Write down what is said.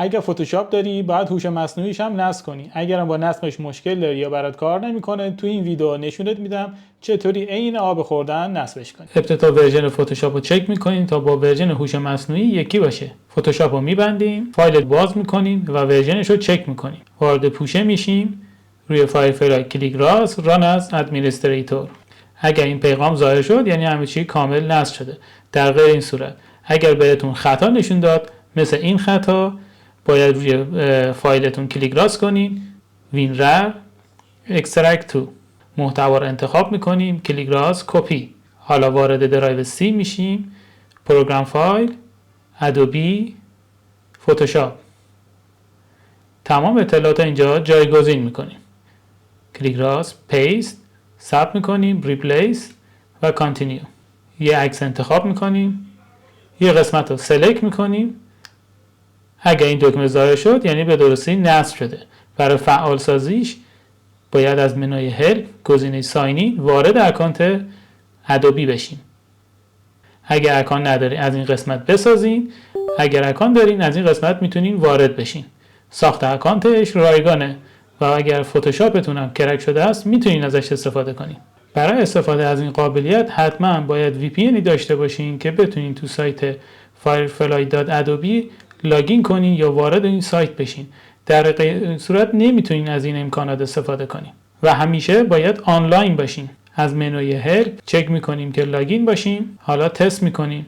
اگر فتوشاپ داری باید هوش مصنوعیش هم نصب کنی. اگرم با نصبش مشکل داری یا برات کار نمیکنه، تو این ویدیو نشونت میدم چطوری عین آب خوردن نصبش کنی. ابتدا ورژن فتوشاپ رو چک میکنیم تا با ورژن هوش مصنوعی یکی باشه. فتوشاپ رو میبندیم، فایل باز میکنیم و ورژنش رو چک میکنیم. وارد پوشه میشیم، روی فایل فلای کلیک راست ران از ادمینستریتور. اگر این پیغام ظاهر شد یعنی همه چی کامل نصب شده. در غیر این صورت اگر بهتون خطا نشون داد، مثل این خطا، باید روی فایلتون کلیک راست کنین، WinRAR extract to، محتوا رو انتخاب میکنیم، کلیک راست کپی. حالا وارد درایو C میشیم، پروگرام فایل، ادوبی، فتوشاپ. تمام اطلاعات اینجا جایگزین میکنیم. کلیک راست پیست، ثبت میکنیم، ریپلیس و کانتینیو. یه عکس انتخاب میکنیم، یه قسمت رو سلکت میکنیم. اگر این دکمه ظاهر شد یعنی به درستی نصب شده. برای فعال سازیش باید از منوی هلپ گزینه ساینین وارد اکانت ادوبی بشین. اگر اکانت ندارین از این قسمت بسازین، اگر اکانت دارین از این قسمت میتونین وارد بشین. ساخت اکانتش رایگانه و اگر فتوشاپتون هم کرک شده است میتونین ازش استفاده کنین. برای استفاده از این قابلیت حتما باید VPN داشته باشین که بتونین تو سایت firefly.adobe لاگین کنین یا وارد این سایت بشین. در غیر صورت نمیتونین از این امکانات استفاده کنین و همیشه باید آنلاین باشین. از منوی هلپ چک میکنیم که لاگین باشیم. حالا تست میکنیم.